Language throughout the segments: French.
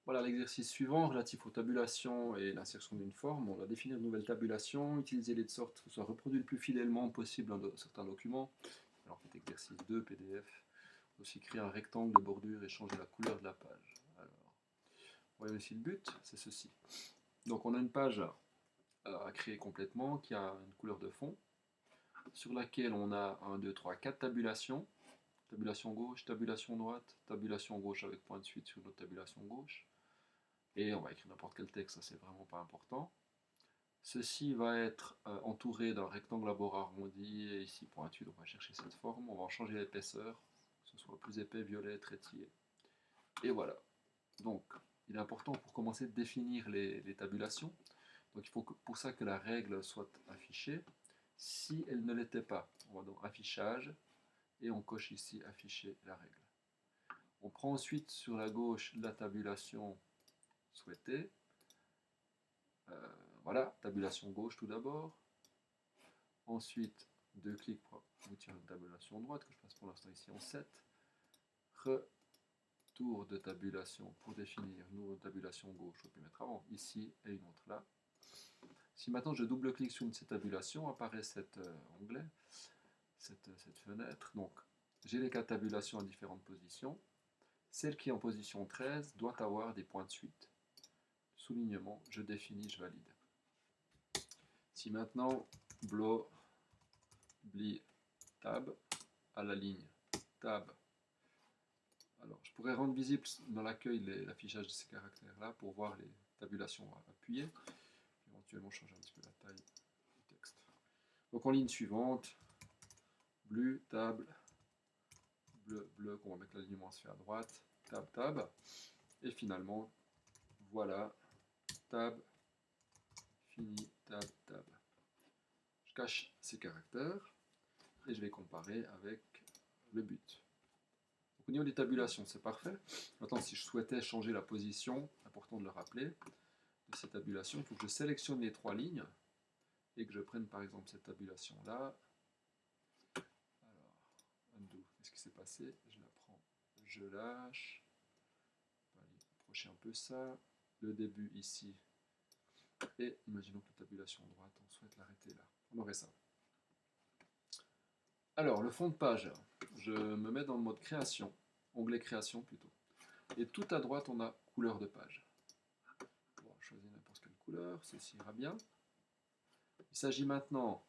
Voilà l'exercice suivant, relatif aux tabulations et l'insertion d'une forme. On va définir une nouvelle tabulation, utiliser les de sorte que ce soit reproduit le plus fidèlement possible dans certains documents. Alors, en fait, exercice 2, PDF. Aussi créer un rectangle de bordure et changer la couleur de la page. Alors, voyons ici le but, c'est ceci. Donc, on a une page à créer complètement qui a une couleur de fond sur laquelle on a 1, 2, 3, 4 tabulations. Tabulation gauche, tabulation droite, tabulation gauche avec point de suite sur notre tabulation gauche. Et on va écrire n'importe quel texte, ça c'est vraiment pas important. Ceci va être entouré d'un rectangle à bord arrondi et ici pointu, donc on va chercher cette forme, on va en changer l'épaisseur, que ce soit plus épais, violet, trétillé. Et voilà. Donc, il est important pour commencer de définir les tabulations. Donc il faut pour ça que la règle soit affichée. Si elle ne l'était pas, on va dans affichage et on coche ici afficher la règle. On prend ensuite sur la gauche la tabulation souhaitée. Voilà, tabulation gauche tout d'abord. Ensuite, 2 clics pour aboutir à une tabulation droite, que je passe pour l'instant ici en 7. Retour de tabulation pour définir une nouvelle tabulation gauche, on peut mettre avant, ici et une autre là. Si maintenant je double-clique sur une de ces tabulations, apparaît cet onglet, cette fenêtre. Donc, j'ai les 4 tabulations à différentes positions. Celle qui est en position 13 doit avoir des points de suite. Soulignement, je définis, je valide. Si maintenant, bloc, bli, tab, à la ligne, tab. Alors, je pourrais rendre visible dans l'accueil l'affichage de ces caractères-là pour voir les tabulations appuyées. Éventuellement changer un petit peu la taille du texte. Donc en ligne suivante, bleu, table, bleu, bleu, qu'on va mettre l'alignement à se faire à droite, tab, tab. Et finalement, voilà, tab, fini, tab, tab. Je cache ces caractères et je vais comparer avec le but. Donc, au niveau des tabulations, c'est parfait. Maintenant, si je souhaitais changer la position, important de le rappeler, de ces tabulations, il faut que je sélectionne les 3 lignes et que je prenne par exemple cette tabulation-là. Alors, undo, qu'est-ce qui s'est passé? Je la prends, je lâche, on va approcher un peu ça, le début ici, et imaginons que la tabulation droite, on souhaite l'arrêter là. On aurait ça. Alors, le fond de page, je me mets dans le mode création, onglet création plutôt. Et tout à droite, on a couleur de page. On va choisir n'importe quelle couleur, ceci ira bien. Il s'agit maintenant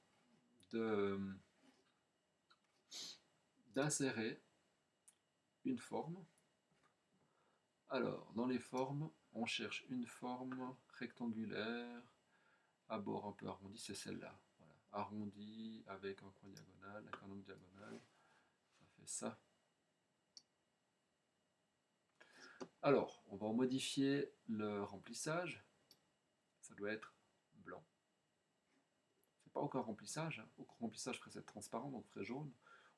d'insérer une forme. Alors, dans les formes, on cherche une forme rectangulaire, à bord un peu arrondi, c'est celle-là. Voilà. Arrondi avec un coin diagonal, avec un angle diagonal, ça fait ça. Alors, on va en modifier le remplissage, ça doit être blanc. C'est pas aucun remplissage, hein. Au remplissage, je ferait cette transparent, donc ferait jaune.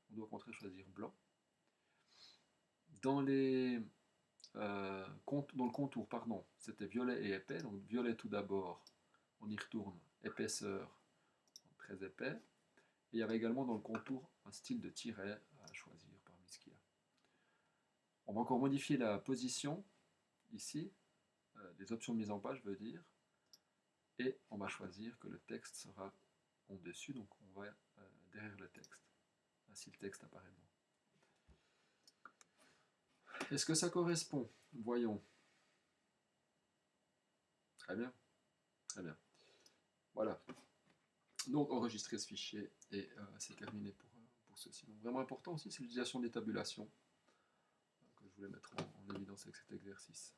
On doit au contraire choisir blanc. Dans le contour, pardon, c'était violet et épais. Donc violet tout d'abord, on y retourne, épaisseur, très épais. Et il y avait également dans le contour un style de tiret à choisir parmi ce qu'il y a. On va encore modifier la position, ici, les options de mise en page, veut dire, et on va choisir que le texte sera en dessus, donc on va derrière le texte. Ainsi le texte apparaît devant. Est-ce que ça correspond? Voyons. Très bien, très bien. Voilà. Donc enregistrer ce fichier et c'est terminé pour ceci. Donc vraiment important aussi, c'est l'utilisation des tabulations que je voulais mettre en évidence avec cet exercice.